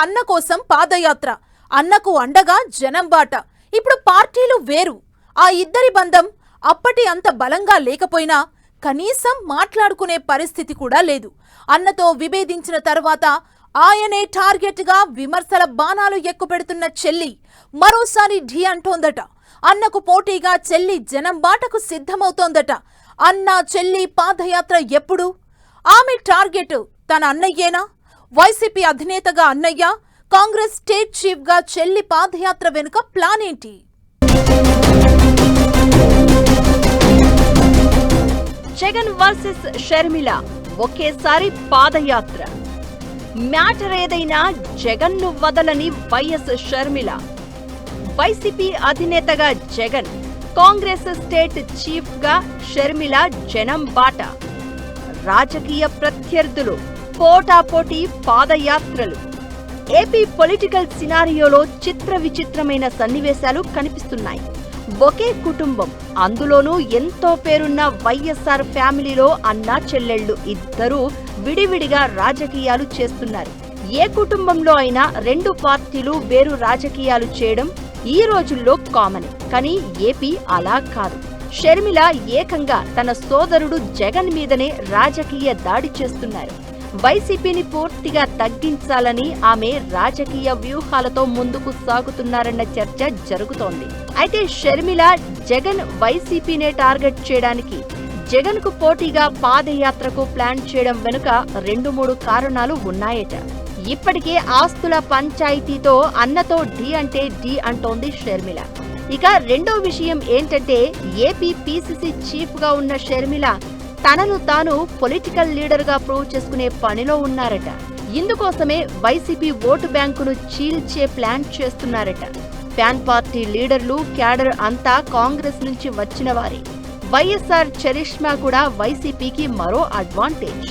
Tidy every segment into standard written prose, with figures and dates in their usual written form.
అన్న కోసం పాదయాత్ర, అన్నకు అండగా జనం బాట. ఇప్పుడు పార్టీలు వేరు. ఆ ఇద్దరి బంధం అప్పటి అంత బలంగా లేకపోయినా కనీసం మాట్లాడుకునే పరిస్థితి కూడా లేదు. అన్నతో విభేదించిన తర్వాత ఆయనే టార్గెట్ గా విమర్శల బాణాలు ఎక్కుపెడుతున్న చెల్లి మరోసారి ఢీ అంటోందట. అన్నకు పోటీగా చెల్లి జనం బాటకు సిద్ధమవుతోందట. అన్న చెల్లి పాదయాత్ర ఎప్పుడు? ఆమె టార్గెట్ తన అన్నయ్యేనా? వైసీపీ అధినేతగా అన్నయ్య, కాంగ్రెస్ స్టేట్ చీఫ్ గా చెల్లి పాదయాత్ర వెనుక ప్లాన్ ఏంటి? జగన్ వర్సెస్ షర్మిల ఒకేసారి పాదయాత్ర. మ్యాటర్ ఏదైనా జగన్ను వదలని వైఎస్ షర్మిల. వైసీపీ అధినేతగా జగన్, కాంగ్రెస్ స్టేట్ చీఫ్ గా షర్మిల జనం బాట. రాజకీయ ప్రత్యర్థులు పోటాపోటీ పాదయాత్రలు. ఏపీ పొలిటికల్ సినారియోలో చిత్ర విచిత్రమైన సన్నివేశాలు కనిపిస్తున్నాయి. ఒకే కుటుంబం, అందులోనూ ఎంతో పేరున్న వైఎస్ఆర్ ఫ్యామిలీలో అన్నా చెల్లెళ్లు ఇద్దరూ విడివిడిగా రాజకీయాలు చేస్తున్నారు. ఏ కుటుంబంలో అయినా రెండు పార్టీలు వేరు రాజకీయాలు చేయడం ఈ రోజుల్లో కామన్. కానీ ఏపీ అలా కాదు. షర్మిల ఏకంగా తన సోదరుడు జగన్ మీదనే రాజకీయ దాడి చేస్తున్నారు. వైసీపీని పూర్తిగా తగ్గించాలని ఆమె రాజకీయ వ్యూహాలతో ముందుకు సాగుతున్నారన్న చర్చ జరుగుతోంది. అయితే షర్మిల జగన్ వైసీపీనే టార్గెట్ చేయడానికి, జగన్ కు పోటీగా పాదయాత్రకు ప్లాన్ చేయడం వెనుక 2-3 కారణాలు ఉన్నాయట. ఇప్పటికే ఆస్తుల పంచాయతీతో అన్నతో ఢీ అంటే ఢీ అంటోంది షర్మిల. ఇక రెండో విషయం ఏంటంటే, ఏపీ పీసీసీ చీఫ్ గా ఉన్న షర్మిల తనను తాను పొలిటికల్ లీడర్ గా ప్రూవ్ చేసుకునే పనిలో ఉన్నారట. ఇందుకోసమే వైసీపీ ఓటు బ్యాంకును చీల్చే ప్లాన్ చేస్తున్నారట. ఫ్యాన్ పార్టీ లీడర్లు, క్యాడర్ అంతా కాంగ్రెస్ నుంచి వచ్చిన వారే. వైఎస్ఆర్ చరిష్మా కూడా వైసీపీకి మరో అడ్వాంటేజ్.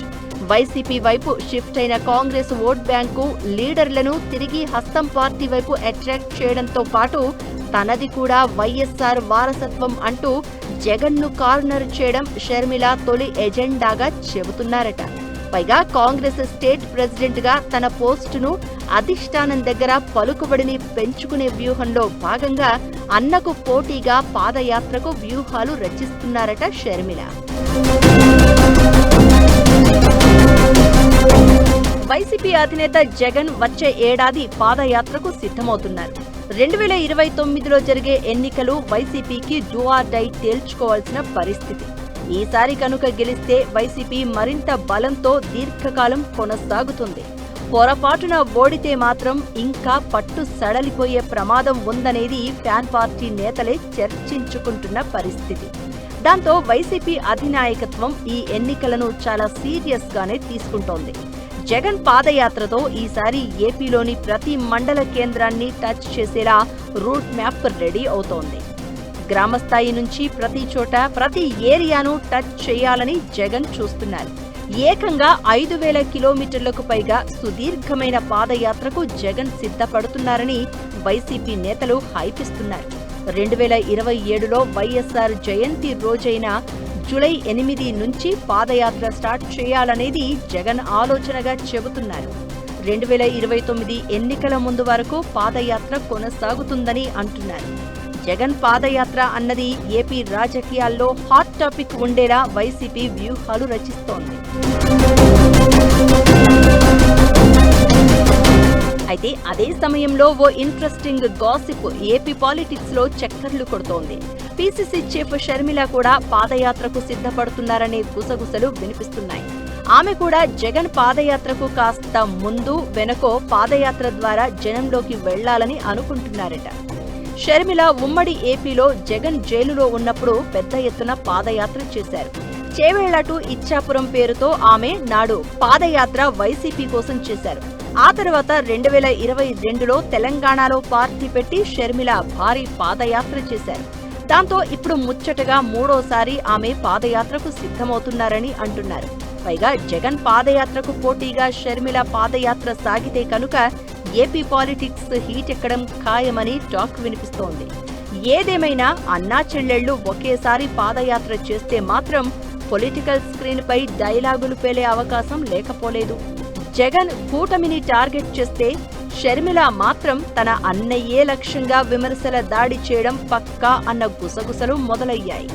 వైసీపీ వైపు షిఫ్ట్ అయిన కాంగ్రెస్ ఓట్ బ్యాంకు లీడర్లను తిరిగి హస్తం పార్టీ వైపు అట్రాక్ట్ చేయడంతో పాటు తనది కూడా వైఎస్ఆర్ వారసత్వం అంటూ జగన్ను కార్నర్ చేయడం షర్మిల తొలి ఎజెండాగా చెబుతున్నారట. పైగా కాంగ్రెస్ స్టేట్ ప్రెసిడెంట్ గా తన పోస్టును, అధిష్టానం దగ్గర పలుకుబడిని పెంచుకునే వ్యూహంలో భాగంగా అన్నకు పోటీగా పాదయాత్రకు వ్యూహాలు రచిస్తున్నారట షర్మిల. వైసీపీ అధినేత జగన్ వచ్చే ఏడాది పాదయాత్రకు సిద్ధమవుతున్నారు. 2029లో జరిగే ఎన్నికలు వైసీపీకి డూ ఆర్ డై తేల్చుకోవాల్సిన పరిస్థితి. ఈసారి కనుక గెలిస్తే వైసీపీ మరింత బలంతో దీర్ఘకాలం కొనసాగుతుంది. పొరపాటున ఓడితే మాత్రం ఇంకా పట్టు సడలిపోయే ప్రమాదం ఉందనేది ఫ్యాన్ పార్టీ నేతలే చర్చించుకుంటున్న పరిస్థితి. దాంతో వైసీపీ అధినాయకత్వం ఈ ఎన్నికలను చాలా సీరియస్ గానే తీసుకుంటోంది. జగన్ పాదయాత్రతో ఈసారి ఏపీలోని ప్రతి మండల కేంద్రాన్ని టచ్ చేసేలా రూట్ మ్యాప్ రెడీ అవుతోంది. గ్రామస్థాయి నుంచి ప్రతి చోట, ప్రతి ఏరియాను టచ్ చేయాలని జగన్ చూస్తున్నారు. ఏకంగా 5,000 కిలోమీటర్లకు పైగా సుదీర్ఘమైన పాదయాత్రకు జగన్ సిద్ధపడుతున్నారని వైసీపీ నేతలు హైపిస్తున్నారు. 2027లో వైఎస్ఆర్ జయంతి రోజైన జూలై 8 నుంచి పాదయాత్ర స్టార్ట్ చేయాలనేది జగన్ ఆలోచనగా చెబుతున్నారు. 2029 ఎన్నికల ముందు వరకు పాదయాత్ర కొనసాగుతుందని అంటున్నారు. జగన్ పాదయాత్ర అన్నది ఏపీ రాజకీయాల్లో హాట్ టాపిక్ ఉండేలా వైసీపీ వ్యూహాలు రచిస్తోంది. అయితే అదే సమయంలో ఓ ఇంట్రెస్టింగ్ గాసిప్ ఏపీ పాలిటిక్స్ లో చక్కర్లు కొడుతోంది. పీసీసీ చీఫ్ షర్మిల కూడా పాదయాత్రకు సిద్ధపడుతున్నారనే గుసగుసలు వినిపిస్తున్నాయి. ఆమె కూడా జగన్ పాదయాత్రకు కాస్త ముందు వెనకో పాదయాత్ర ద్వారా జనంలోకి వెళ్లాలని అనుకుంటున్నారట. షర్మిల ఉమ్మడి ఏపీలో జగన్ జైలులో ఉన్నప్పుడు పెద్ద ఎత్తున పాదయాత్ర చేశారు. చేవేళ్ల టు ఇచ్చాపురం పేరుతో ఆమె నాడు పాదయాత్ర వైసీపీ కోసం చేశారు. ఆ తర్వాత 2022లో తెలంగాణలో పార్టీ పెట్టి షర్మిల భారీ పాదయాత్ర చేశారు. దాంతో ఇప్పుడు ముచ్చటగా మూడోసారి ఆమె పాదయాత్రకు సిద్ధమవుతున్నారని అంటున్నారు. పైగా జగన్ పాదయాత్రకు పోటీగా షర్మిల పాదయాత్ర సాగితే కనుక ఏపీ పాలిటిక్స్ హీట్ ఎక్కడం ఖాయమని టాక్ వినిపిస్తోంది. ఏదేమైనా అన్నా చెల్లెళ్లు ఒకేసారి పాదయాత్ర చేస్తే మాత్రం పొలిటికల్ స్క్రీన్ పై డైలాగులు పేలే అవకాశం లేకపోలేదు. జగన్ కూటమిని టార్గెట్ చేస్తే షర్మిల మాత్రం తన అన్నయ్యే లక్ష్యంగా విమర్శల దాడి చేయడం పక్కా అన్న గుసగుసలు మొదలయ్యాయి.